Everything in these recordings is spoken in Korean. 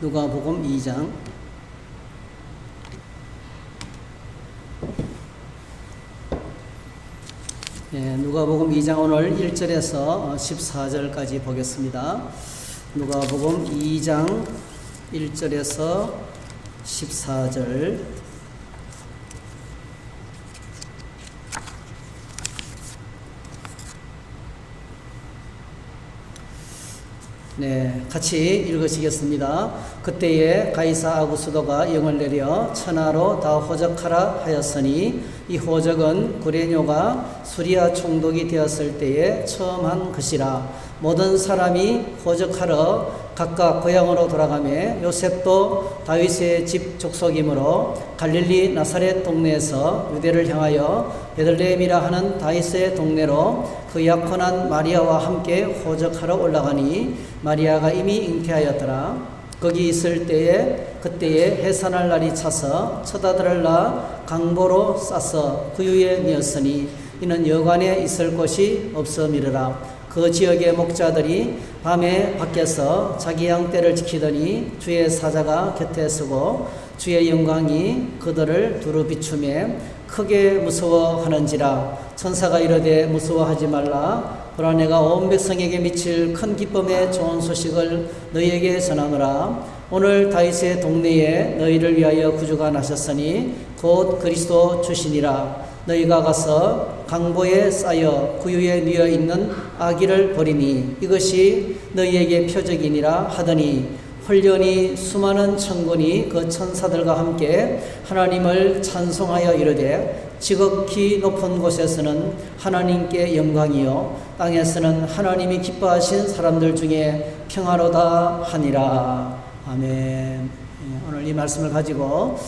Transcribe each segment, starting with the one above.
누가복음 2장. 누가복음 2장 오늘 1절에서 14절까지 보겠습니다. 누가복음 2장 1절에서 14절. 같이 읽으시겠습니다. 그때에 가이사 아구스도가 영을 내려 천하로 다 호적하라 하였으니 이 호적은 구레뇨가 수리아 총독이 되었을 때에 처음 한 것이라. 모든 사람이 호적하러 각각 고향으로 돌아가매 요셉도 다윗의 집 족속이므로 갈릴리 나사렛 동네에서 유대를 향하여 베들레헴이라 하는 다윗의 동네로 그 약혼한 마리아와 함께 호적하러 올라가니 마리아가 이미 잉태하였더라. 거기 있을 때에 그때에 해산할 날이 차서 쳐다들라 강보로 싸서 구유에 뉘었으니 이는 여관에 있을 곳이 없음이르라. 그 지역의 목자들이 밤에 밖에서 자기 양떼를 지키더니 주의 사자가 곁에 서고 주의 영광이 그들을 두루 비추매 크게 무서워하는지라. 천사가 이르되 무서워하지 말라. 보라 내가 온 백성에게 미칠 큰 기쁨의 좋은 소식을 너희에게 전하노라. 오늘 다윗의 동네에 너희를 위하여 구주가 나셨으니 곧 그리스도 주시니라. 너희가 가서 강보에 쌓여 구유에 뉘어 있는 아기를 보리니 이것이 너희에게 표적이니라 하더니 홀련히 수많은 천군이 그 천사들과 함께 하나님을 찬송하여 이르되 지극히 높은 곳에서는 하나님께 영광이요 땅에서는 하나님이 기뻐하신 사람들 중에 평화로다 하니라. 아멘. 오늘 이 말씀을 가지고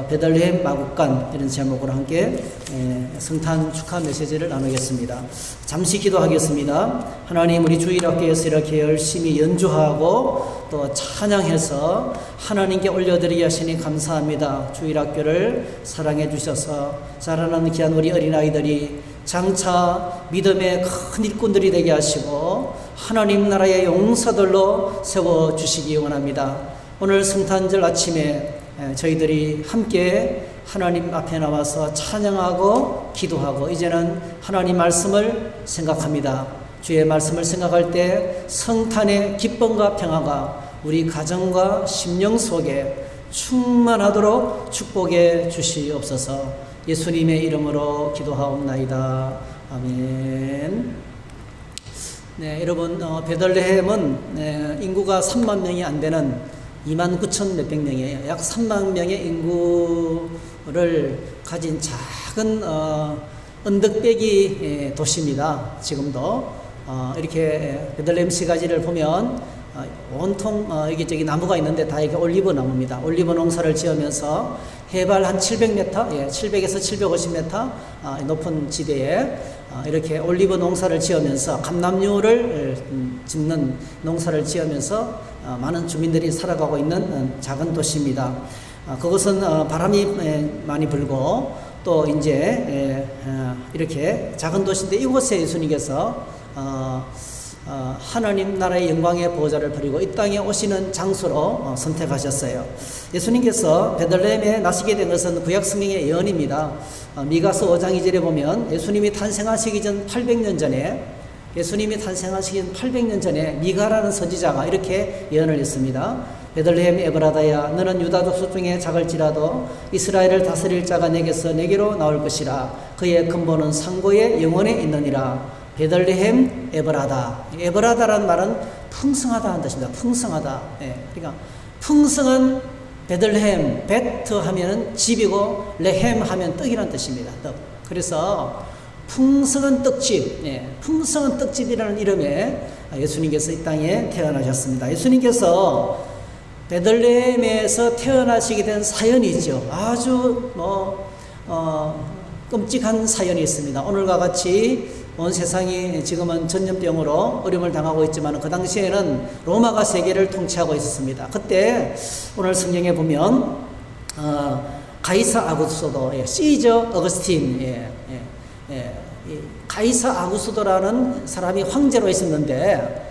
베들레헴 마국간 이런 제목으로 함께 성탄 축하 메시지를 나누겠습니다. 잠시 기도하겠습니다. 하나님, 우리 주일학교에서 이렇게 열심히 연주하고 또 찬양해서 하나님께 올려드리게 하시니 감사합니다. 주일학교를 사랑해 주셔서 자라나는 귀한 우리 어린아이들이 장차 믿음의 큰 일꾼들이 되게 하시고 하나님 나라의 용사들로 세워주시기 원합니다. 오늘 성탄절 아침에 저희들이 함께 하나님 앞에 나와서 찬양하고 기도하고 이제는 하나님 말씀을 생각합니다. 주의 말씀을 생각할 때 성탄의 기쁨과 평화가 우리 가정과 심령 속에 충만하도록 축복해 주시옵소서. 예수님의 이름으로 기도하옵나이다. 아멘. 여러분, 베들레헴은 인구가 3만 명이 안 되는 29,000 몇백 명이에요. 약 3만 명의 인구를 가진 작은 언덕배기 도시입니다. 지금도 이렇게 베들레헴 시가지를 보면 온통 여기저기 나무가 있는데 다 이게 올리브 나무입니다. 올리브 농사를 지으면서 해발 한 700m, 700에서 750m 높은 지대에 이렇게 올리브 농사를 지으면서 감람류를 짓는 농사를 지으면서 많은 주민들이 살아가고 있는 작은 도시입니다. 그것은 바람이 많이 불고 또 이제 이렇게 작은 도시인데 이곳에 예수님께서 하나님 나라의 영광의 보좌를 버리고 이 땅에 오시는 장소로 선택하셨어요. 예수님께서 베들레헴에 나시게 된 것은 구약 성경의 예언입니다. 미가서 5장 2절에 보면 예수님이 탄생하시기 전 800년 전에 미가라는 선지자가 이렇게 예언을 했습니다. 베들레헴 에브라다야, 너는 유다 족속 중에 작을지라도 이스라엘을 다스릴 자가 내게로 나올 것이라. 그의 근본은 상고의 영원에 있느니라. 베들레헴 에브라다. 에브라다라는 말은 풍성하다 하는 뜻입니다. 풍성하다. 그러니까 풍성한 베들레헴, 베트 하면은 집이고 레헴 하면 떡이라는 뜻입니다. 떡. 그래서 풍성한 떡집, 풍성한 떡집이라는 이름에 예수님께서 이 땅에 태어나셨습니다. 예수님께서 베들레헴에서 태어나시게 된 사연이 있죠. 아주 끔찍한 사연이 있습니다. 오늘과 같이 온 세상이 지금은 전염병으로 어려움을 당하고 있지만 그 당시에는 로마가 세계를 통치하고 있었습니다. 그때 오늘 성경에 보면 가이사 아구스도, 시저 어거스틴, 가이사 아구스도라는 사람이 황제로 있었는데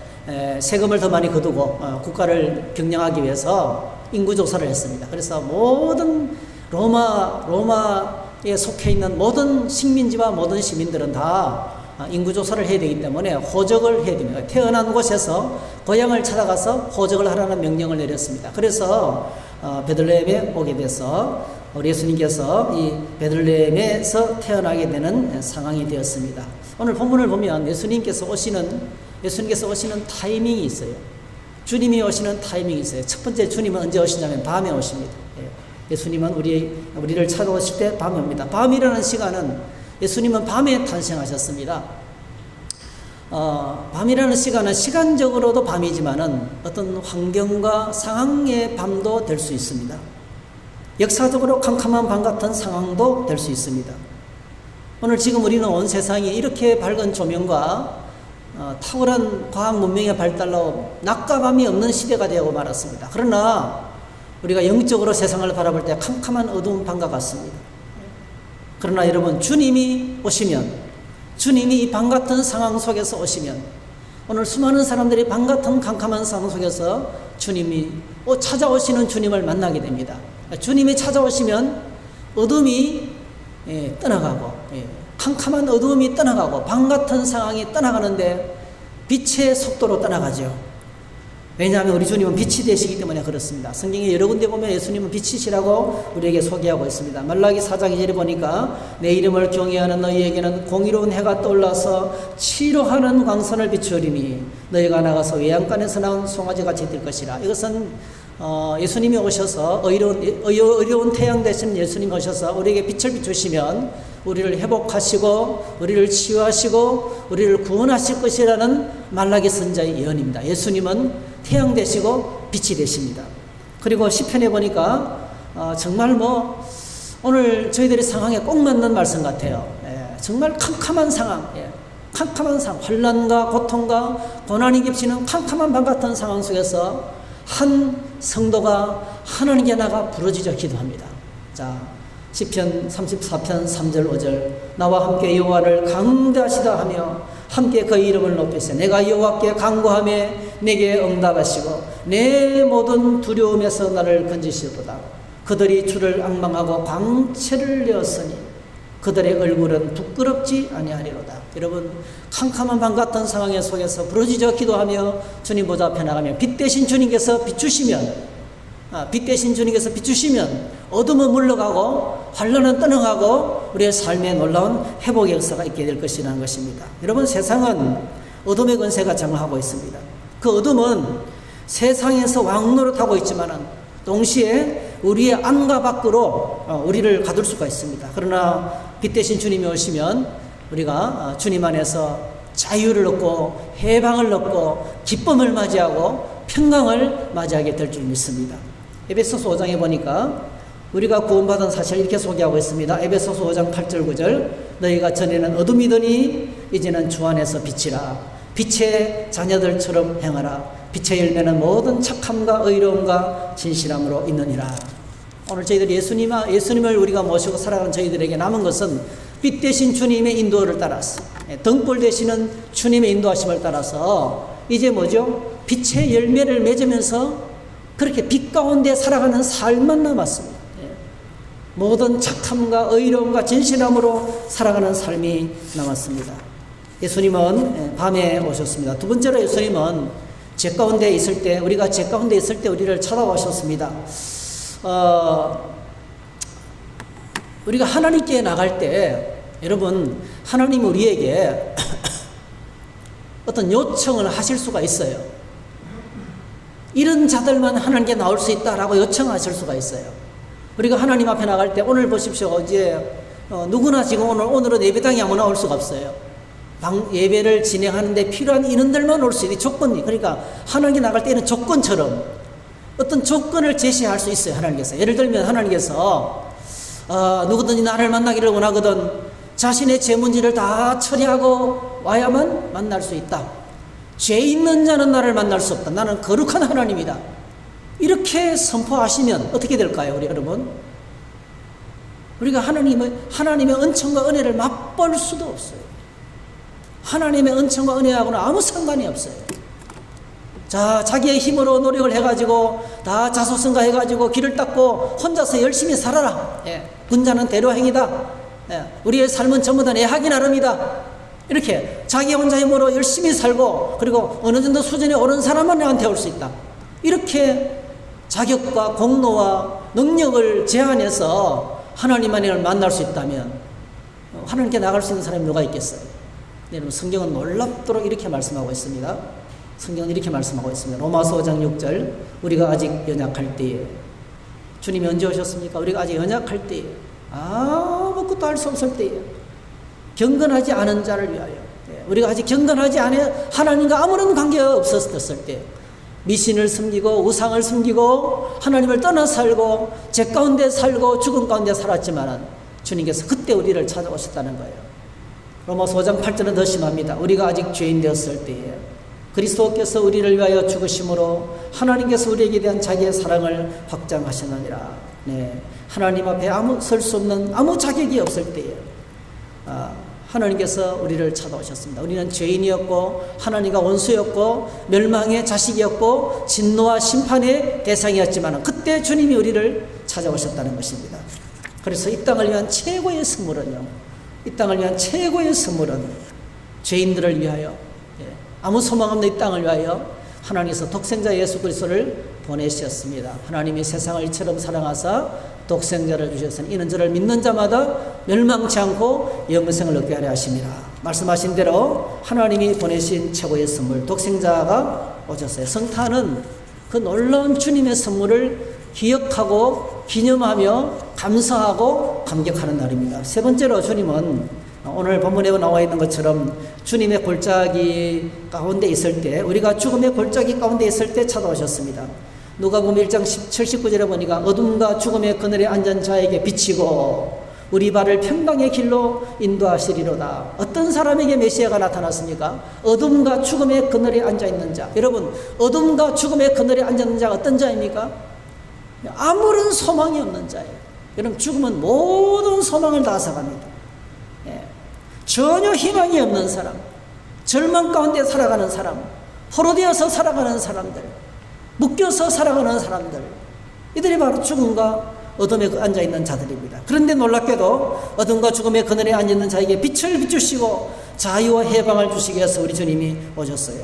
세금을 더 많이 거두고 국가를 경영하기 위해서 인구조사를 했습니다. 그래서 모든 로마에 속해 있는 모든 식민지와 모든 시민들은 다 인구조사를 해야 되기 때문에 호적을 해야 됩니다. 태어난 곳에서 고향을 찾아가서 호적을 하라는 명령을 내렸습니다. 그래서 베들레헴에 오게 돼서 우리 예수님께서 이 베들레헴에서 태어나게 되는 상황이 되었습니다. 오늘 본문을 보면 예수님께서 오시는 타이밍이 있어요. 주님이 오시는 타이밍이 있어요. 첫 번째 주님은 언제 오시냐면 밤에 오십니다. 예수님은 우리를 찾아오실 때 밤에 옵니다. 밤이라는 시간은 예수님은 밤에 탄생하셨습니다. 밤이라는 시간은 시간적으로도 밤이지만은 어떤 환경과 상황의 밤도 될 수 있습니다. 역사적으로 캄캄한 밤 같은 상황도 될 수 있습니다. 오늘 지금 우리는 온 세상이 이렇게 밝은 조명과 탁월한 과학 문명의 발달로 낮과 밤이 없는 시대가 되고 말았습니다. 그러나 우리가 영적으로 세상을 바라볼 때 캄캄한 어두운 밤과 같습니다. 그러나 여러분, 주님이 오시면, 주님이 이 밤 같은 상황 속에서 오시면, 오늘 수많은 사람들이 밤 같은 캄캄한 상황 속에서 주님이 찾아오시는 주님을 만나게 됩니다. 주님이 찾아오시면 어둠이 떠나가고, 캄캄한 어두움이 떠나가고 밤 같은 상황이 떠나가는데 빛의 속도로 떠나가죠. 왜냐하면 우리 주님은 빛이 되시기 때문에 그렇습니다. 성경에 여러 군데 보면 예수님은 빛이시라고 우리에게 소개하고 있습니다. 말라기 4장 2절에 보니까 내 이름을 경외하는 너희에게는 공의로운 해가 떠올라서 치료하는 광선을 비추리니 너희가 나가서 외양간에서 나온 송아지같이 될 것이라. 이것은 예수님이 오셔서 의로운 태양 되신 예수님이 오셔서 우리에게 빛을 비추시면 우리를 회복하시고 우리를 치유하시고 우리를 구원하실 것이라는 말라기 선자의 예언입니다. 예수님은 태양 되시고 빛이 되십니다. 그리고 시편에 보니까 정말 오늘 저희들의 상황에 꼭 맞는 말씀 같아요. 정말 캄캄한 상황, 캄캄한 상황, 환난과 고통과 고난이 겹치는 캄캄한 밤 같은 상황 속에서 한 성도가 하나님께 나가 부르짖어 기도합니다. 자, 시편 34편 3절 5절 나와 함께 여호와를 강대하시다 하며 함께 그의 이름을 높이세 내가 여호와께 간구하며 내게 응답하시고 내 모든 두려움에서 나를 건지시도다. 그들이 주를 앙망하고 광채를 내었으니 그들의 얼굴은 부끄럽지 아니하리로다. 여러분, 캄캄한 밤 같은 상황 속에서 부르짖어 기도하며 주님 보좌 앞에 나가면 빛 대신 주님께서 비추시면 어둠은 물러가고 환난은 떠나가고 우리의 삶에 놀라운 회복의 역사가 있게 될 것이라는 것입니다. 여러분, 세상은 어둠의 권세가 장악하고 있습니다. 그 어둠은 세상에서 왕노릇하고 있지만은 동시에 우리의 안과 밖으로 우리를 가둘 수가 있습니다. 그러나 빛 대신 주님이 오시면 우리가 주님 안에서 자유를 얻고 해방을 얻고 기쁨을 맞이하고 평강을 맞이하게 될 줄 믿습니다. 에베소서 5장에 보니까 우리가 구원받은 사실을 이렇게 소개하고 있습니다. 에베소서 5장 8절 9절 너희가 전에는 어둠이더니 이제는 주 안에서 빛이라. 빛의 자녀들처럼 행하라. 빛의 열매는 모든 착함과 의로움과 진실함으로 있느니라. 오늘 저희들이 예수님을 우리가 모시고 살아가는 저희들에게 남은 것은 빛 대신 주님의 인도를 따라서 등불 되시는 주님의 인도하심을 따라서 이제 뭐죠? 빛의 열매를 맺으면서 그렇게 빛 가운데 살아가는 삶만 남았습니다. 모든 착함과 의로움과 진실함으로 살아가는 삶이 남았습니다. 예수님은 밤에 오셨습니다. 두 번째로 예수님은 죄 가운데 있을 때, 우리가 죄 가운데 있을 때 우리를 찾아오셨습니다. 우리가 하나님께 나갈 때, 여러분, 하나님이 우리에게 어떤 요청을 하실 수가 있어요. 이런 자들만 하나님께 나올 수 있다라고 요청하실 수가 있어요. 우리가 하나님 앞에 나갈 때 오늘 보십시오. 이제 누구나 지금 오늘은 예배당에 아무나 올 수가 없어요. 예배를 진행하는데 필요한 인원들만 올 수 있는 조건이. 그러니까 하나님께 나갈 때는 조건처럼 어떤 조건을 제시할 수 있어요. 하나님께서. 예를 들면 하나님께서 누구든지 나를 만나기를 원하거든 자신의 죄 문제를 다 처리하고 와야만 만날 수 있다. 죄 있는 자는 나를 만날 수 없다. 나는 거룩한 하나님이다. 이렇게 선포하시면 어떻게 될까요, 우리 여러분? 우리가 하나님의 은총과 은혜를 맛볼 수도 없어요. 하나님의 은총과 은혜하고는 아무 상관이 없어요. 자, 자기의 힘으로 노력을 해가지고 다 자소성가 해가지고 길을 닦고 혼자서 열심히 살아라. 예. 군자는 대로행이다. 예. 우리의 삶은 전부 다 내 하기 나름이다. 이렇게 자기 혼자 힘으로 열심히 살고 그리고 어느 정도 수준에 오른 사람은 내한테 올 수 있다. 이렇게 자격과 공로와 능력을 제한해서 하나님만을 만날 수 있다면 하나님께 나갈 수 있는 사람이 누가 있겠어요? 여러분, 성경은 놀랍도록 이렇게 말씀하고 있습니다. 성경은 이렇게 말씀하고 있습니다. 로마서 5장 6절, 우리가 아직 연약할 때에, 주님이 언제 오셨습니까? 우리가 아직 연약할 때에, 아무것도 할 수 없을 때에, 경건하지 않은 자를 위하여, 우리가 아직 경건하지 않은 하나님과 아무런 관계가 없었을 때, 미신을 숨기고 우상을 숨기고 하나님을 떠나 살고 죄 가운데 살고 죽음 가운데 살았지만 주님께서 그때 우리를 찾아오셨다는 거예요. 로마서 5장 8절은 더 심합니다. 우리가 아직 죄인 되었을 때에 그리스도께서 우리를 위하여 죽으심으로 하나님께서 우리에게 대한 자기의 사랑을 확장하시느니라. 네. 하나님 앞에 설 수 없는 아무 자격이 없을 때에 하나님께서 우리를 찾아오셨습니다. 우리는 죄인이었고 하나님과 원수였고 멸망의 자식이었고 진노와 심판의 대상이었지만 그때 주님이 우리를 찾아오셨다는 것입니다. 그래서 이 땅을 위한 최고의 선물은요, 이 땅을 위한 최고의 선물은 죄인들을 위하여, 아무 소망 없는 이 땅을 위하여 하나님께서 독생자 예수 그리스도를 보내셨습니다. 하나님이 세상을 이처럼 사랑하사 독생자를 주셨으니 이는 저를 믿는 자마다 멸망치 않고 영생을 얻게 하려 하심이라. 말씀하신 대로 하나님이 보내신 최고의 선물 독생자가 오셨어요. 성탄은 그 놀라운 주님의 선물을 기억하고 기념하며 감사하고 감격하는 날입니다. 세 번째로 주님은 오늘 본문에 나와 있는 것처럼 주님의 골짜기 가운데 있을 때, 우리가 죽음의 골짜기 가운데 있을 때 찾아오셨습니다. 누가복음 1장 79절에 보니까 어둠과 죽음의 그늘에 앉은 자에게 비치고 우리 발을 평강의 길로 인도하시리로다. 어떤 사람에게 메시아가 나타났습니까? 어둠과 죽음의 그늘에 앉아있는 자. 여러분, 어둠과 죽음의 그늘에 앉아있는 자가 어떤 자입니까? 아무런 소망이 없는 자예요. 여러분, 죽음은 모든 소망을 다 앗아갑니다. 전혀 희망이 없는 사람, 절망 가운데 살아가는 사람, 포로되어서 살아가는 사람들, 묶여서 살아가는 사람들, 이들이 바로 죽음과 어둠에 앉아있는 자들입니다. 그런데 놀랍게도 어둠과 죽음의 그늘에 앉아있는 자에게 빛을 비추시고 자유와 해방을 주시기 위해서 우리 주님이 오셨어요.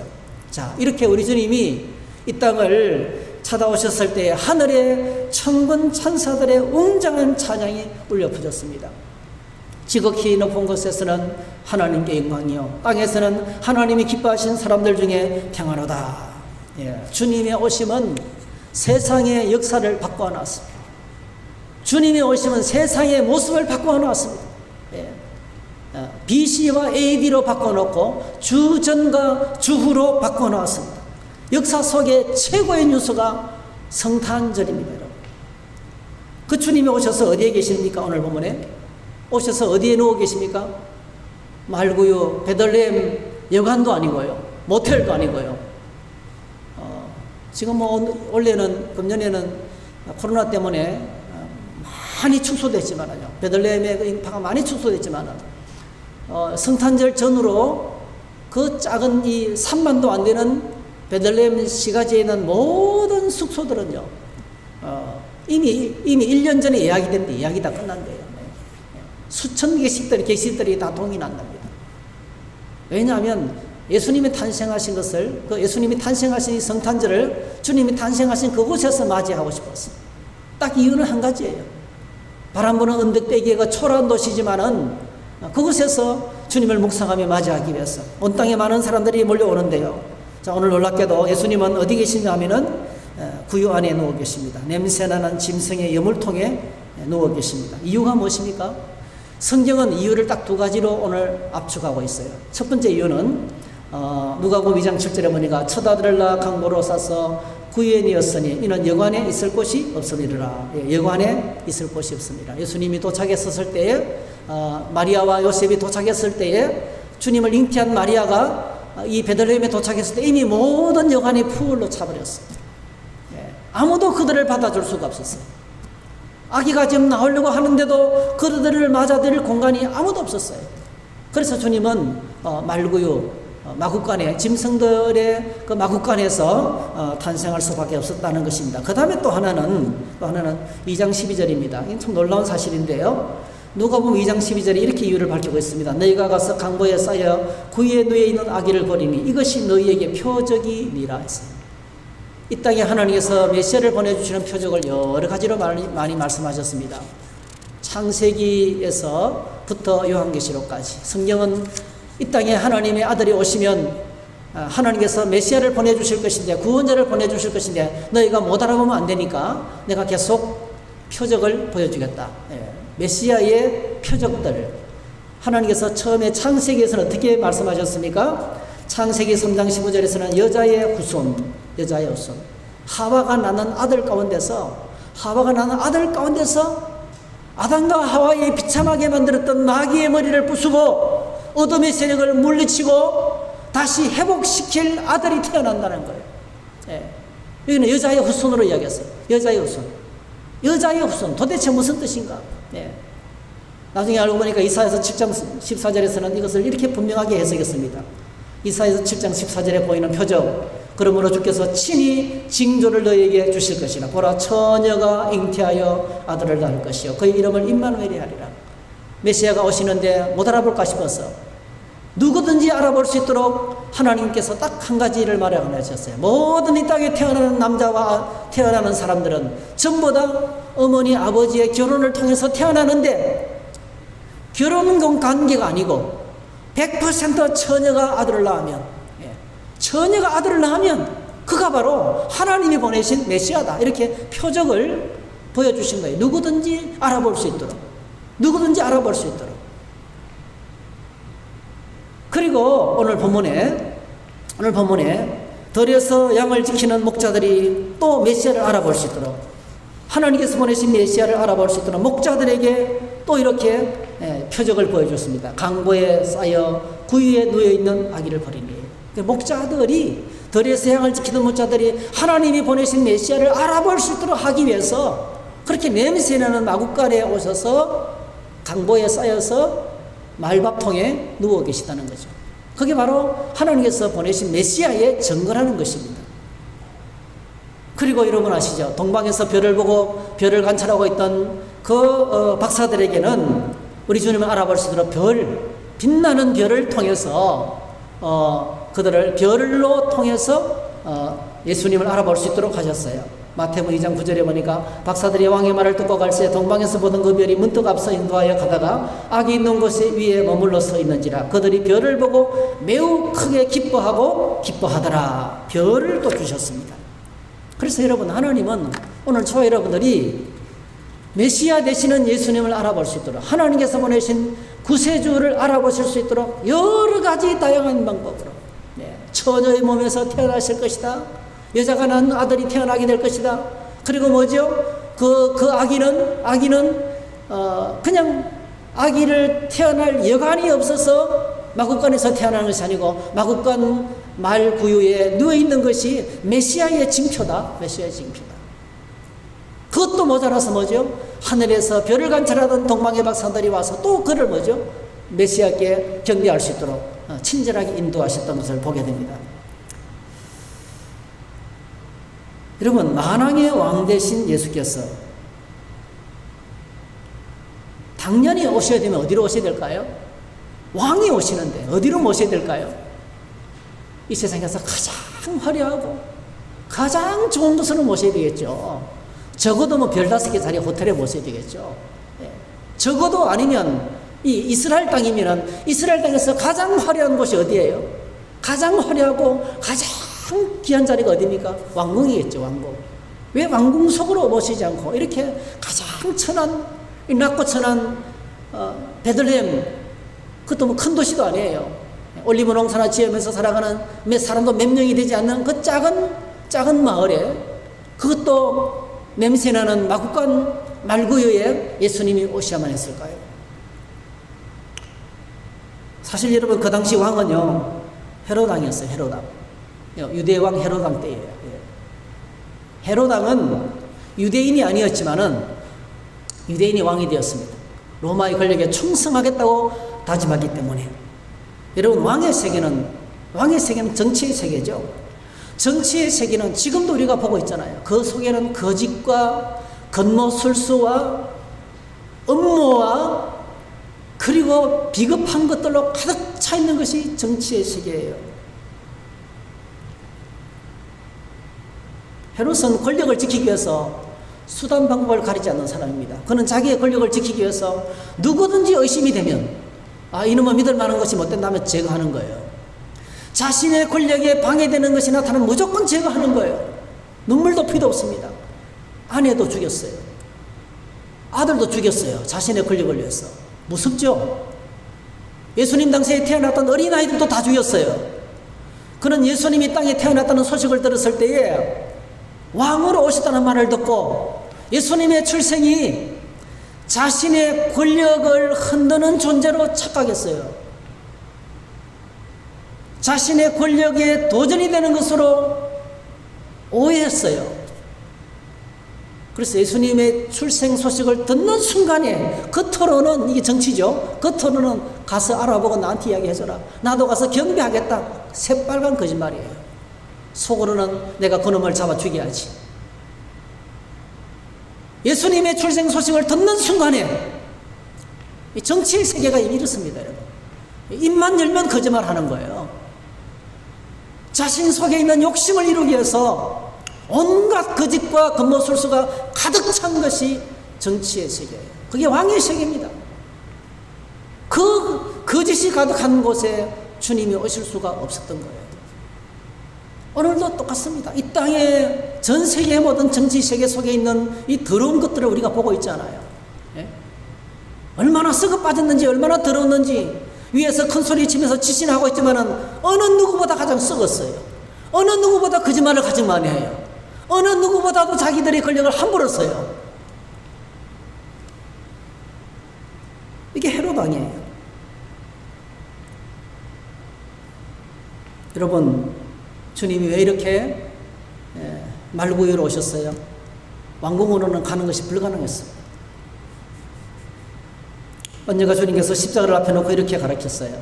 자, 이렇게 우리 주님이 이 땅을 찾아오셨을 때 하늘의 천군 천사들의 웅장한 찬양이 울려 퍼졌습니다. 지극히 높은 곳에서는 하나님께 영광이요, 땅에서는 하나님이 기뻐하신 사람들 중에 평안하다. 주님의 오심은 세상의 역사를 바꿔 놨습니다. 주님의 오심은 세상의 모습을 바꿔 놨습니다. BC와 AD로 바꿔놓고 주전과 주후로 바꿔놓았습니다. 역사 속의 최고의 뉴스가 성탄절입니다. 여러분. 그 주님이 오셔서 어디에 계십니까? 오늘 본문에 오셔서 어디에 누워 계십니까? 말고요, 베들레헴 여관도 아니고요, 모텔도 아니고요. 지금 원래는 금년에는 코로나 때문에 많이 축소됐지만요, 베들레헴의 인파가 많이 축소됐지만은 성탄절 전으로 그 작은 이 3만도 안 되는 베들레헴 시가지에 있는 모든 숙소들은요, 이미 1년 전에 예약이 됐는데 예약이 다 끝난대요. 수천 객실들이 다 동의난답니다. 왜냐하면 예수님이 탄생하신 것을, 그 예수님이 탄생하신 이 성탄절을 주님이 탄생하신 그곳에서 맞이하고 싶었어요. 딱 이유는 한 가지예요. 바람 부는 언덕배기가 초라한 도시지만은 그곳에서 주님을 묵상하며 맞이하기 위해서 온 땅에 많은 사람들이 몰려오는데요. 자, 오늘 놀랍게도 예수님은 어디 계시냐 하면은 구유 안에 누워 계십니다. 냄새나는 짐승의 여물통에 누워 계십니다. 이유가 무엇입니까? 성경은 이유를 딱 두 가지로 오늘 압축하고 있어요. 첫 번째 이유는 누가복음 2장 7절에 보니까 처다들라 강보로 싸서 구유엔이었으니 이는 여관에 있을 곳이 없으리라. 여관에 있을 곳이 없습니다. 예수님이 도착했었을 때에 마리아와 요셉이 도착했을 때에 주님을 잉태한 마리아가 이 베들레헴에 도착했을 때 이미 모든 여관이 풀로 차버렸어요. 아무도 그들을 받아줄 수가 없었어요. 아기가 지금 나오려고 하는데도 그들을 맞아들일 공간이 아무도 없었어요. 그래서 주님은 말구유, 마구간에 짐승들의 그 마구간에서 탄생할 수밖에 없었다는 것입니다. 그 다음에 또 하나는 2장 12절입니다. 이게 참 놀라운 사실인데요. 누가 보면 2장 12절에 이렇게 이유를 밝히고 있습니다. 너희가 가서 강보에 쌓여 구유에 누워 있는 아기를 버리니 이것이 너희에게 표적이니라 했어요. 이 땅에 하나님께서 메시아를 보내주시는 표적을 여러 가지로 많이 말씀하셨습니다. 창세기에서부터 요한계시록까지 성경은 이 땅에 하나님의 아들이 오시면 하나님께서 메시아를 보내주실 것인데, 구원자를 보내주실 것인데 너희가 못 알아보면 안 되니까 내가 계속 표적을 보여주겠다. 메시아의 표적들, 하나님께서 처음에 창세기에서는 어떻게 말씀하셨습니까? 창세기 3장 15절에서는 여자의 후손, 하와가 낳는 아들 가운데서 아담과 하와의 비참하게 만들었던 마귀의 머리를 부수고 어둠의 세력을 물리치고 다시 회복시킬 아들이 태어난다는 거예요. 여기는 여자의 후손으로 이야기했어요. 여자의 후손 도대체 무슨 뜻인가? 나중에 알고 보니까 이사야서 7장 14절에서는 이것을 이렇게 분명하게 해석했습니다. 이사야서 7장 14절에 보이는 표적, 그러므로 주께서 친히 징조를 너희에게 주실 것이라. 보라, 처녀가 잉태하여 아들을 낳을 것이요 그의 이름을 임마누엘이 하리라. 메시아가 오시는데 못 알아볼까 싶어서 누구든지 알아볼 수 있도록 하나님께서 딱 한 가지를 말하셨어요. 모든 이 땅에 태어나는 남자와 태어나는 사람들은 전부 다 어머니 아버지의 결혼을 통해서 태어나는데, 결혼은 관계가 아니고 100% 처녀가 아들을 낳으면 그가 바로 하나님이 보내신 메시아다. 이렇게 표적을 보여주신 거예요. 누구든지 알아볼 수 있도록. 그리고 오늘 본문에 들에서 양을 지키는 목자들이 또 메시아를 알아볼 수 있도록, 하나님께서 보내신 메시아를 알아볼 수 있도록 목자들에게 또 이렇게 표적을 보여줬습니다. 강보에 쌓여 구유에 누워있는 아기를 버리니. 목자들이, 들에서 양을 지키는 목자들이 하나님이 보내신 메시아를 알아볼 수 있도록 하기 위해서 그렇게 냄새나는 마구간에 오셔서 강보에 쌓여서 말밥통에 누워 계시다는 거죠. 그게 바로 하나님께서 보내신 메시아의 증거라는 것입니다. 그리고 여러분 아시죠? 동방에서 별을 보고 별을 관찰하고 있던 그 박사들에게는 우리 주님을 알아볼 수 있도록 빛나는 별을 통해서 그들을 별로 통해서 예수님을 알아볼 수 있도록 하셨어요. 마태복음 2장 9절에 보니까 박사들이 왕의 말을 듣고 갈새 동방에서 보던 그 별이 문득 앞서 인도하여 가다가 아기 있는 곳에 위에 머물러 서 있는지라. 그들이 별을 보고 매우 크게 기뻐하더라. 별을 또 주셨습니다. 그래서 여러분, 하나님은 오늘 저와 여러분들이 메시아 되시는 예수님을 알아볼 수 있도록, 하나님께서 보내신 구세주를 알아보실 수 있도록 여러 가지 다양한 방법으로 처녀의 몸에서 태어나실 것이다. 여자가 낳은 아들이 태어나게 될 것이다. 그리고 뭐죠? 그 아기는 그냥 아기를 태어날 여간이 없어서 마구간에서 태어나는 것이 아니고 마구간 말구유에 누워있는 것이 메시아의 징표다. 그것도 모자라서 뭐죠? 하늘에서 별을 관찰하던 동방의 박사들이 와서 또 그를 뭐죠? 메시아께 경배할 수 있도록 친절하게 인도하셨던 것을 보게 됩니다. 여러분, 만왕의 왕 되신 예수께서 당연히 오셔야 되면 어디로 오셔야 될까요? 왕이 오시는데 어디로 모셔야 될까요? 이 세상에서 가장 화려하고 가장 좋은 곳으로 모셔야 되겠죠. 적어도 뭐 별 5개짜리 호텔에 모셔야 되겠죠. 적어도 아니면 이 이스라엘 땅이면 이스라엘 땅에서 가장 화려한 곳이 어디예요? 가장 화려하고 가장 귀한 자리가 어디입니까? 왕궁이겠죠. 왕궁. 왜 왕궁 속으로 모시지 않고 이렇게 가장 천한, 낮고 천한 베들레헴, 그것도 뭐 큰 도시도 아니에요. 올리브 농사나 지으면서 살아가는 사람도 몇 명이 되지 않는 그 작은 마을에, 그것도 냄새나는 마구간 말구유에 예수님이 오셔야만 했을까요? 사실 여러분, 그 당시 왕은요, 헤롯 왕이었어요. 헤롯왕. 유대왕 헤롯왕 때예요. 헤롯왕은 유대인이 아니었지만은 유대인이 왕이 되었습니다. 로마의 권력에 충성하겠다고 다짐하기 때문에. 여러분, 왕의 세계는 왕의 세계는 정치의 세계죠. 정치의 세계는 지금도 우리가 보고 있잖아요. 그 속에는 거짓과 겉모술수와 음모와 그리고 비겁한 것들로 가득 차 있는 것이 정치의 세계예요. 헤롯은 권력을 지키기 위해서 수단 방법을 가리지 않는 사람입니다. 그는 자기의 권력을 지키기 위해서 누구든지 의심이 되면 이놈은 믿을 만한 것이 못된다면 제거하는 거예요. 자신의 권력에 방해되는 것이 나타나면 무조건 제거하는 거예요. 눈물도 피도 없습니다. 아내도 죽였어요. 아들도 죽였어요. 자신의 권력을 위해서. 무섭죠? 예수님 당시에 태어났던 어린아이들도 다 죽였어요. 그는 예수님이 땅에 태어났다는 소식을 들었을 때에 왕으로 오셨다는 말을 듣고 예수님의 출생이 자신의 권력을 흔드는 존재로 착각했어요. 자신의 권력에 도전이 되는 것으로 오해했어요. 그래서 예수님의 출생 소식을 듣는 순간에 겉으로는 이게 정치죠. 겉으로는 가서 알아보고 나한테 이야기해줘라. 나도 가서 경배하겠다. 새빨간 거짓말이에요. 속으로는 내가 그놈을 잡아 죽여야지. 예수님의 출생 소식을 듣는 순간에 정치의 세계가 이렇습니다, 여러분. 입만 열면 거짓말 하는 거예요. 자신 속에 있는 욕심을 이루기 위해서 온갖 거짓과 겉모술수가 가득 찬 것이 정치의 세계예요. 그게 왕의 세계입니다. 그 거짓이 가득한 곳에 주님이 오실 수가 없었던 거예요. 오늘도 똑같습니다. 이 땅에 전 세계의 모든 정치 세계 속에 있는 이 더러운 것들을 우리가 보고 있잖아요. 예? 얼마나 썩어 빠졌는지, 얼마나 더러웠는지 위에서 큰 소리 치면서 지신하고 있지만은 어느 누구보다 가장 썩었어요. 어느 누구보다 거짓말을 가장 많이 해요. 어느 누구보다도 자기들의 권력을 함부로 써요. 이게 헤롯 왕이에요. 여러분, 주님이 왜 이렇게 말구유로 오셨어요? 왕궁으로는 가는 것이 불가능했습니다. 언젠가 주님께서 십자가를 앞에 놓고 이렇게 가르쳤어요.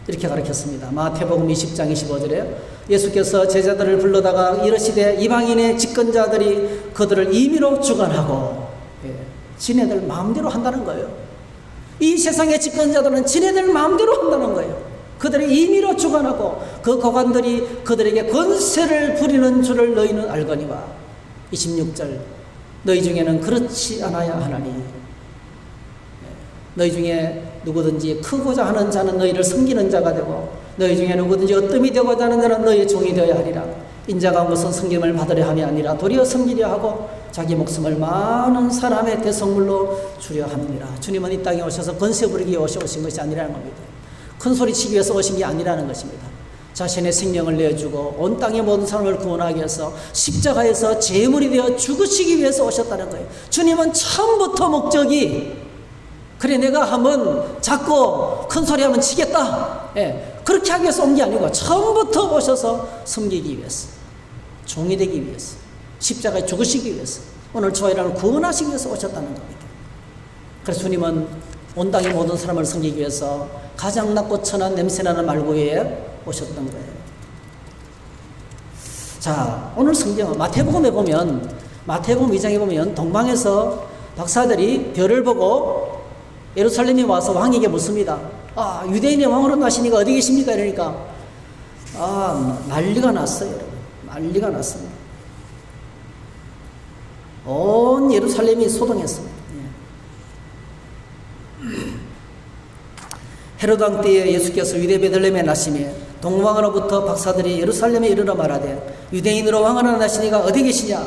이렇게 가르쳤습니다. 마태복음 20장 25절에 예수께서 제자들을 불러다가 이르시되 이방인의 집권자들이 그들을 임의로 주관하고 지네들 마음대로 한다는 거예요. 이 세상의 집권자들은 지네들 마음대로 한다는 거예요. 그들이 임의로 주관하고 그 고관들이 그들에게 권세를 부리는 줄을 너희는 알거니와. 26절 너희 중에는 그렇지 않아야 하나니 너희 중에 누구든지 크고자 하는 자는 너희를 섬기는 자가 되고 너희 중에 누구든지 어뜸이 되고자 하는 자는 너희의 종이 되어야 하리라. 인자가 무슨 섬김을 받으려 함이 아니라 도리어 섬기려 하고 자기 목숨을 많은 사람의 대성물로 주려 함이니라. 주님은 이 땅에 오셔서 권세 부리기 위해서 오신 것이 아니라는 겁니다. 큰 소리 치기 위해서 오신 게 아니라는 것입니다. 자신의 생명을 내주고 온 땅의 모든 사람을 구원하기 위해서 십자가에서 제물이 되어 죽으시기 위해서 오셨다는 거예요. 주님은 처음부터 목적이 그래 내가 한번 자꾸 큰 소리 하면 치겠다. 그렇게 하기 위해서 온 게 아니고 처음부터 오셔서 섬기기 위해서, 종이 되기 위해서, 십자가에 죽으시기 위해서, 오늘 저희를 구원하시기 위해서 오셨다는 겁니다. 그래서 주님은 온 땅의 모든 사람을 섬기기 위해서 가장 낮고 천한 냄새나는 말구유에 오셨던 거예요. 자, 오늘 성경 마태복음에 보면, 마태복음 2장에 보면 동방에서 박사들이 별을 보고 예루살렘에 와서 왕에게 묻습니다. 유대인의 왕으로 나시니까 어디 계십니까? 이러니까 난리가 났어요. 여러분. 난리가 났습니다. 온 예루살렘이 소동했습니다. 헤롯 왕 때에 예수께서 유대 베들레헴에 나시며 동방으로부터 박사들이 예루살렘에 이르러 말하되 유대인으로 왕으로 나시니가 어디 계시냐?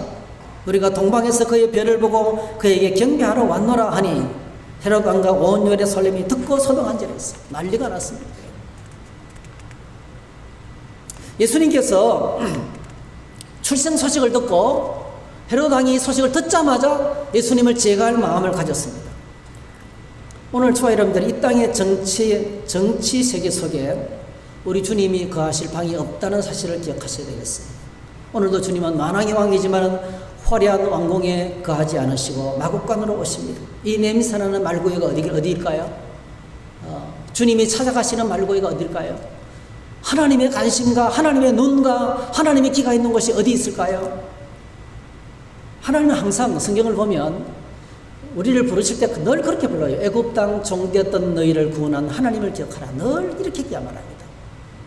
우리가 동방에서 그의 별을 보고 그에게 경배하러 왔노라 하니 헤롯 왕과 온 예루살렘이 듣고 소동한지라 했어요. 난리가 났습니다. 예수님께서 출생 소식을 듣고 헤롯 왕이 소식을 듣자마자 예수님을 제거할 마음을 가졌습니다. 오늘 저와 여러분들 이 땅의 정치 세계 속에 우리 주님이 거하실 방이 없다는 사실을 기억하셔야 되겠어요. 오늘도 주님은 만왕의 왕이지만 화려한 왕궁에 거하지 않으시고 마국간으로 오십니다. 이 냄새나는 말구유가 어디일까요? 주님이 찾아가시는 말구유가 어딜까요? 하나님의 관심과 하나님의 눈과 하나님의 귀가 있는 곳이 어디 있을까요? 하나님은 항상 성경을 보면 우리를 부르실 때 늘 그렇게 불러요. 애굽 땅 종되었던 너희를 구원한 하나님을 기억하라. 늘 이렇게 기야만 합니다.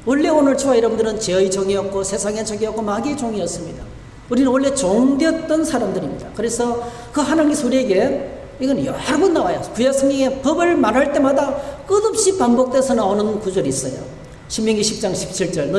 원래 오늘 저와 여러분들은 죄의 종이었고 세상의 종이었고 마귀의 종이었습니다. 우리는 원래 종되었던 사람들입니다. 그래서 그 하나님의 소리에게 이건 여러 번 나와요. 구약 성경에 법을 말할 때마다 끝없이 반복돼서 나오는 구절이 있어요. 신명기 10장 17절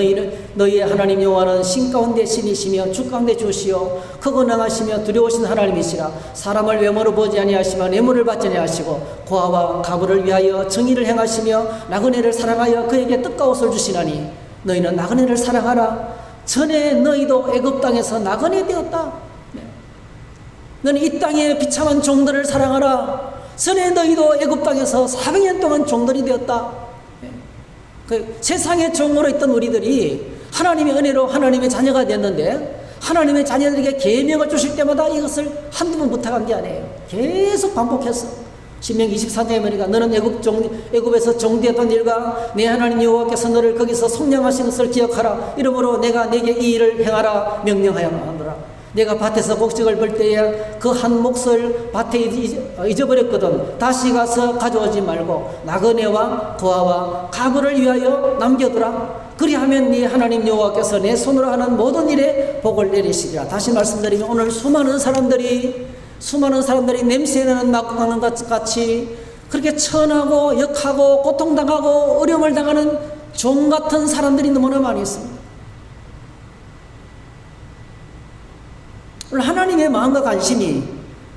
너희의 하나님 여호와는 신 가운데 신이시며 주 가운데 주시오 크고 능하시며 두려우신 하나님이시라. 사람을 외모로 보지 아니하시며 뇌물을 받지 아니하시고 고아와 가부를 위하여 정의를 행하시며 나그네를 사랑하여 그에게 뜻과 옷을 주시나니 너희는 나그네를 사랑하라. 전에 너희도 애굽 땅에서 나그네 되었다. 너는 이 땅에 비참한 종들을 사랑하라. 전에 너희도 애굽 땅에서 400년 동안 종들이 되었다. 그 세상의 종으로 있던 우리들이 하나님의 은혜로 하나님의 자녀가 됐는데 하나님의 자녀들에게 계명을 주실 때마다 이것을 한두 번 부탁한 게 아니에요. 계속 반복했어. 신명기 24장에 보니까 너는 애굽에서 종되었던 일과 내 하나님 여호와께서 너를 거기서 속량하신 것을 기억하라. 이러므로 내가 내게 이 일을 행하라 명령하노라. 내가 밭에서 곡식을 벌 때에 그 한 몫을 밭에 잊어버렸거든. 다시 가서 가져오지 말고 나그네와 고아와 가부를 위하여 남겨두라. 그리하면 네 하나님 여호와께서 내 손으로 하는 모든 일에 복을 내리시리라. 다시 말씀드리면 오늘 수많은 사람들이 냄새나는 낙고가는 것 같이 그렇게 천하고 역하고 고통당하고 어려움을 당하는 종 같은 사람들이 너무나 많이 있습니다. 오늘 하나님의 마음과 관심이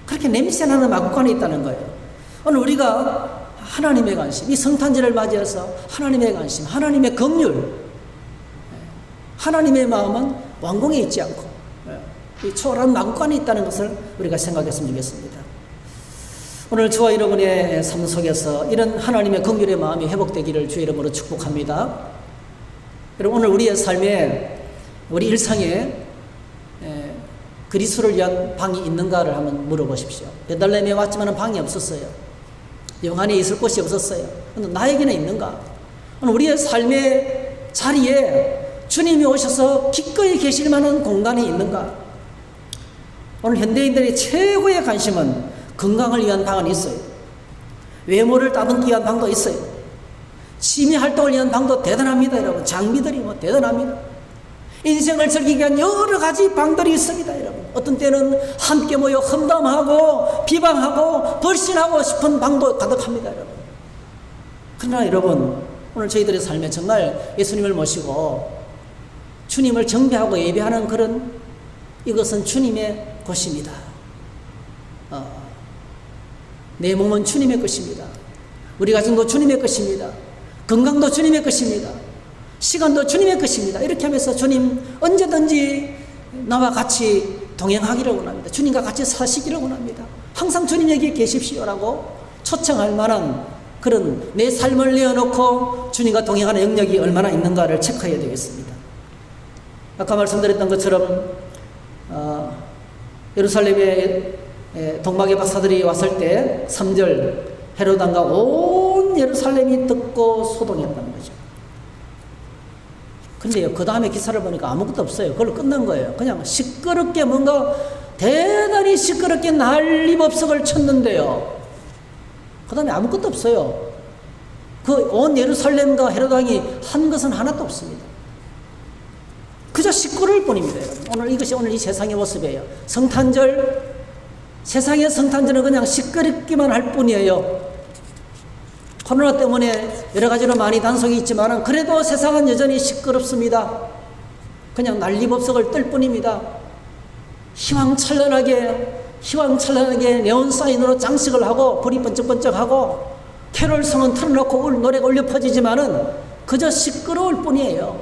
그렇게 냄새나는 마구간에 있다는 거예요. 오늘 우리가 하나님의 관심, 이 성탄절을 맞이해서 하나님의 관심, 하나님의 긍휼, 하나님의 마음은 왕궁에 있지 않고 이 초월한 마구간에 있다는 것을 우리가 생각했으면 좋겠습니다. 오늘 저와 여러분의 삶 속에서 이런 하나님의 긍휼의 마음이 회복되기를 주의 이름으로 축복합니다. 여러분 오늘 우리의 삶에 우리 일상에 그리스도를 위한 방이 있는가를 한번 물어보십시오. 베들레헴에 왔지만 방이 없었어요. 영안에 있을 곳이 없었어요. 근데 나에게는 있는가? 오늘 우리의 삶의 자리에 주님이 오셔서 기꺼이 계실 만한 공간이 있는가? 오늘 현대인들의 최고의 관심은 건강을 위한 방은 있어요. 외모를 따듬기 위한 방도 있어요. 취미 활동을 위한 방도 대단합니다. 여러분 장비들이 대단합니다. 인생을 즐기기 위한 여러 가지 방들이 있습니다. 여러분 어떤 때는 함께 모여 험담하고 비방하고 벌신하고 싶은 방도 가득합니다. 여러분 그러나 여러분 오늘 저희들의 삶에 정말 예수님을 모시고 주님을 경배하고 예배하는 그런 이것은 주님의 것입니다. 내 몸은 주님의 것입니다. 우리 가정도 주님의 것입니다. 건강도 주님의 것입니다. 시간도 주님의 것입니다. 이렇게 하면서 주님 언제든지 나와 같이 동행하기를 원합니다. 주님과 같이 사시기를 원합니다. 항상 주님 여기에 계십시오라고 초청할 만한 그런 내 삶을 내어놓고 주님과 동행하는 영역이 얼마나 있는가를 체크해야 되겠습니다. 아까 말씀드렸던 것처럼 예루살렘에 동방의 박사들이 왔을 때 3절 헤롯 왕과 온 예루살렘이 듣고 소동했다는 거죠. 근데요, 그 다음에 기사를 보니까 아무것도 없어요. 그걸로 끝난 거예요. 그냥 시끄럽게 뭔가 대단히 시끄럽게 난리법석을 쳤는데요. 그 다음에 아무것도 없어요. 그 온 예루살렘과 헤롯 왕이 한 것은 하나도 없습니다. 그저 시끄러울 뿐입니다. 오늘 이것이 오늘 이 세상의 모습이에요. 성탄절, 세상의 성탄절은 그냥 시끄럽기만 할 뿐이에요. 코로나 때문에 여러 가지로 많이 단속이 있지만 그래도 세상은 여전히 시끄럽습니다. 그냥 난리법석을 뜰 뿐입니다. 희왕찬란하게 네온 사인으로 장식을 하고 불이 번쩍번쩍하고 캐롤성은 틀어놓고 노래가 울려 퍼지지만은 그저 시끄러울 뿐이에요.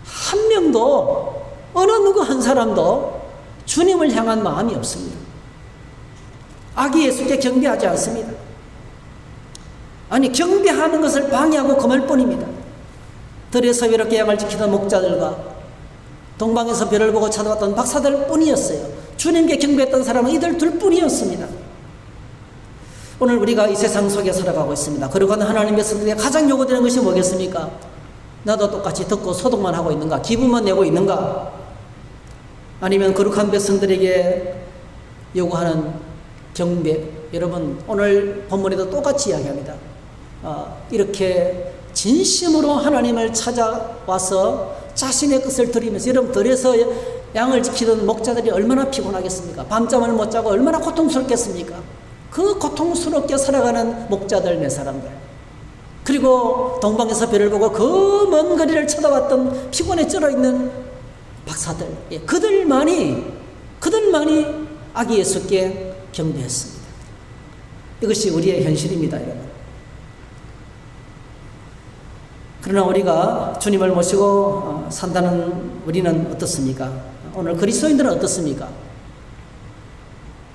한 명도 어느 누구 한 사람도 주님을 향한 마음이 없습니다. 아기 예수께 경배하지 않습니다. 아니 경배하는 것을 방해하고 금할 뿐입니다. 들에서 외롭게 양을 지키던 목자들과 동방에서 별을 보고 찾아왔던 박사들 뿐이었어요. 주님께 경배했던 사람은 이들 둘 뿐이었습니다. 오늘 우리가 이 세상 속에 살아가고 있습니다. 그러고 하나님의 성도에게 가장 요구되는 것이 뭐겠습니까? 나도 똑같이 듣고 소독만 하고 있는가? 기분만 내고 있는가? 아니면 거룩한 백성들에게 요구하는 경배, 여러분 오늘 본문에도 똑같이 이야기합니다. 이렇게 진심으로 하나님을 찾아와서 자신의 것을 드리면서, 여러분 들에서 양을 지키던 목자들이 얼마나 피곤하겠습니까? 밤잠을 못 자고 얼마나 고통스럽겠습니까? 그 고통스럽게 살아가는 목자들 몇 사람들, 그리고 동방에서 별을 보고 그 먼 거리를 쳐다봤던 피곤에 쩔어있는 박사들, 그들만이 아기 예수께 경배했습니다. 이것이 우리의 현실입니다, 여러분. 그러나 우리가 주님을 모시고 산다는 우리는 어떻습니까? 오늘 그리스도인들은 어떻습니까?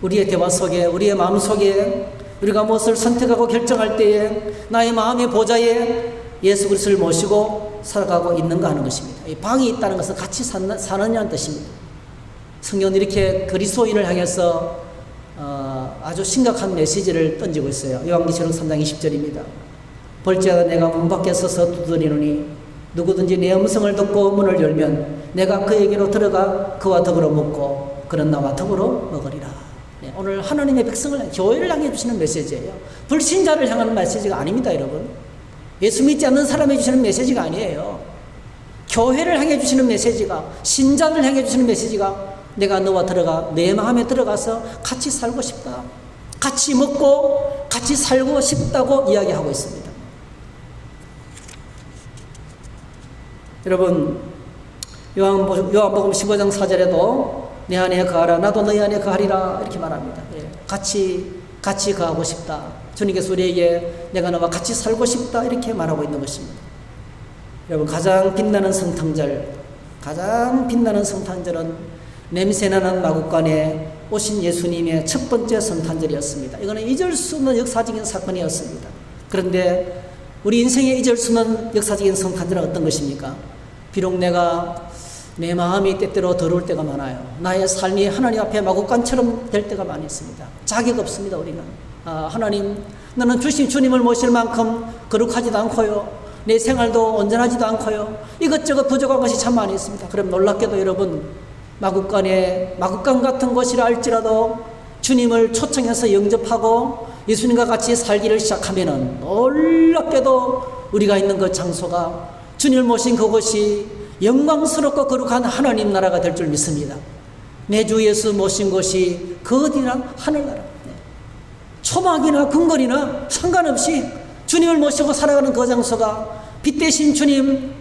우리의 대화 속에, 우리의 마음 속에 우리가 무엇을 선택하고 결정할 때에 나의 마음의 보좌에 예수 그리스도를 모시고 살아가고 있는가 하는 것입니다. 이 방이 있다는 것은 같이 사느냐는 뜻입니다. 성경은 이렇게 그리스도인을 향해서 아주 심각한 메시지를 던지고 있어요. 요한계시록 3장 20절입니다. 볼지어다 내가 문 밖에 서서 두드리노니 누구든지 내 음성을 듣고 문을 열면 내가 그에게로 들어가 그와 더불어 먹고 그는 나와 더불어 먹으리라. 네, 오늘 하나님의 백성을, 교회를 향해 주시는 메시지예요. 불신자를 향하는 메시지가 아닙니다, 여러분. 예수 믿지 않는 사람에 주시는 메시지가 아니에요. 교회를 향해 주시는 메시지가, 신자를 향해 주시는 메시지가 내가 너와 들어가 내 마음에 들어가서 같이 살고 싶다, 같이 먹고 같이 살고 싶다고 이야기하고 있습니다. 여러분, 요한복음 15장 4절에도 내 안에 거하라 나도 너희 안에 거하리라 이렇게 말합니다. 같이 거하고 싶다, 주님께서 우리에게 내가 너와 같이 살고 싶다 이렇게 말하고 있는 것입니다. 여러분, 가장 빛나는 성탄절은 냄새나는 마구간에 오신 예수님의 첫 번째 성탄절이었습니다. 이거는 잊을 수 없는 역사적인 사건이었습니다. 그런데 우리 인생에 잊을 수 없는 역사적인 성탄절은 어떤 것입니까? 비록 내 마음이 때때로 더러울 때가 많아요. 나의 삶이 하나님 앞에 마구간처럼 될 때가 많이 있습니다. 자격 없습니다, 우리는. 하나님, 나는 주님을 모실 만큼 거룩하지도 않고요, 내 생활도 온전하지도 않고요, 이것저것 부족한 것이 참 많이 있습니다. 그럼 놀랍게도 여러분, 마구간 같은 곳이라 할지라도 주님을 초청해서 영접하고 예수님과 같이 살기를 시작하면은 놀랍게도 우리가 있는 그 장소가, 주님을 모신 그곳이 영광스럽고 거룩한 하나님 나라가 될 줄 믿습니다. 내 주 예수 모신 곳이 그 어디나 하늘나라. 초막이나 궁궐이나 상관없이 주님을 모시고 살아가는 그 장소가, 빛 대신 주님,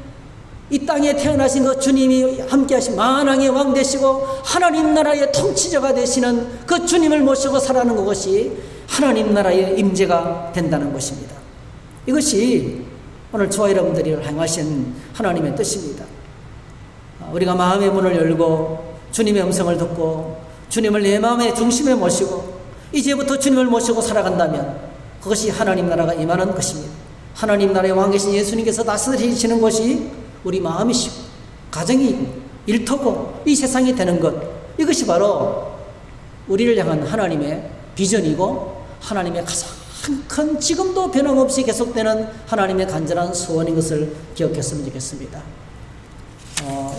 이 땅에 태어나신 그 주님이 함께하신 만왕의 왕 되시고 하나님 나라의 통치자가 되시는 그 주님을 모시고 살아가는 그것이 하나님 나라의 임재가 된다는 것입니다. 이것이 오늘 저와 여러분들을 향하신 하나님의 뜻입니다. 우리가 마음의 문을 열고 주님의 음성을 듣고 주님을 내 마음의 중심에 모시고 이제부터 주님을 모시고 살아간다면 그것이 하나님 나라가 임하는 것입니다. 하나님 나라의 왕 계신 예수님께서 다스리시는 것이 우리 마음이시고 가정이고 일터고 이 세상이 되는 것, 이것이 바로 우리를 향한 하나님의 비전이고 하나님의 가장 큰, 지금도 변함없이 계속되는 하나님의 간절한 소원인 것을 기억했으면 좋겠습니다.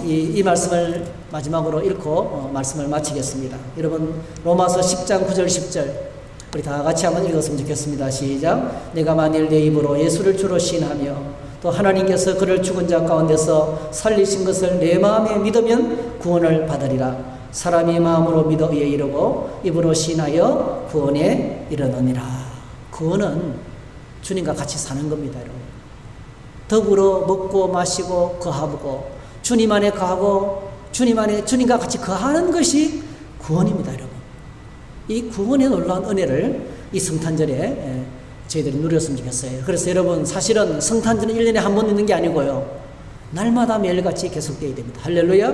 이 말씀을 마지막으로 읽고 말씀을 마치겠습니다. 여러분, 로마서 10장 9절 10절 우리 다 같이 한번 읽었으면 좋겠습니다. 시작. 내가 만일 내 입으로 예수를 주로 시인하며 또 하나님께서 그를 죽은 자 가운데서 살리신 것을 내 마음에 믿으면 구원을 받으리라. 사람이 마음으로 믿어 이에 이르고 입으로 시인하여 구원에 이르느니라. 구원은 주님과 같이 사는 겁니다, 여러분. 더불어 먹고 마시고 거하고 주님 안에 거하고 주님 안에 주님과 같이 거하는 것이 구원입니다, 여러분. 이 구원의 놀라운 은혜를 이 성탄절에 저희들이 누렸으면 좋겠어요. 그래서 여러분, 사실은 성탄절은 1년에 한 번 있는 게 아니고요, 날마다 매일같이 계속되어야 됩니다. 할렐루야.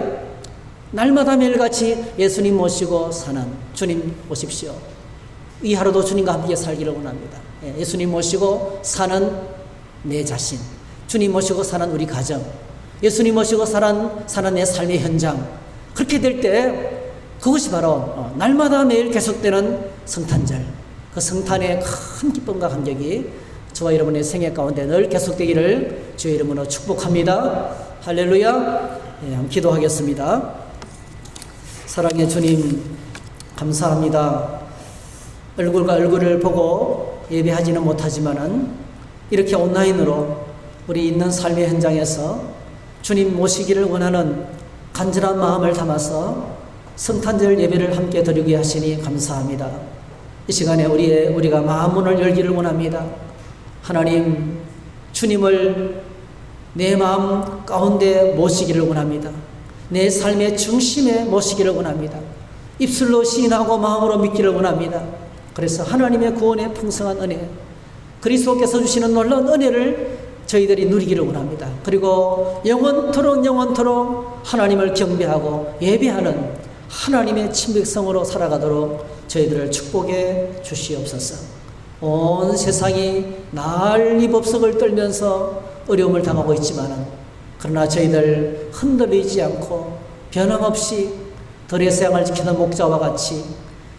날마다 매일같이 예수님 모시고 사는, 주님 오십시오, 이 하루도 주님과 함께 살기를 원합니다. 예수님 모시고 사는 내 자신, 주님 모시고 사는 우리 가정, 예수님 모시고 사는 내 삶의 현장, 그렇게 될 때 그것이 바로 날마다 매일 계속되는 성탄절, 그 성탄의 큰 기쁨과 감격이 저와 여러분의 생애 가운데 늘 계속되기를 주의 이름으로 축복합니다. 할렐루야. 예, 한번 기도하겠습니다. 사랑의 주님, 감사합니다. 얼굴과 얼굴을 보고 예배하지는 못하지만은 이렇게 온라인으로 우리 있는 삶의 현장에서 주님 모시기를 원하는 간절한 마음을 담아서 성탄절 예배를 함께 드리게 하시니 감사합니다. 이 시간에 우리가 마음문을 열기를 원합니다. 하나님, 주님을 내 마음 가운데 모시기를 원합니다. 내 삶의 중심에 모시기를 원합니다. 입술로 시인하고 마음으로 믿기를 원합니다. 그래서 하나님의 구원의 풍성한 은혜, 그리스도께서 주시는 놀라운 은혜를 저희들이 누리기를 원합니다. 그리고 영원토록 하나님을 경배하고 예배하는 하나님의 친백성으로 살아가도록 저희들을 축복해 주시옵소서. 온 세상이 난리 법석을 떨면서 어려움을 당하고 있지만은, 그러나 저희들 흔들리지 않고 변함없이 들의 세상을 지키는 목자와 같이,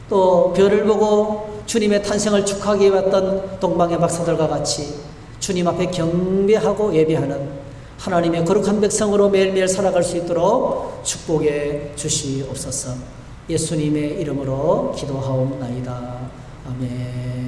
또 별을 보고 주님의 탄생을 축하하기 왔던 동방의 박사들과 같이 주님 앞에 경배하고 예배하는 하나님의 거룩한 백성으로 매일매일 살아갈 수 있도록 축복해 주시옵소서. 예수님의 이름으로 기도하옵나이다. 아멘.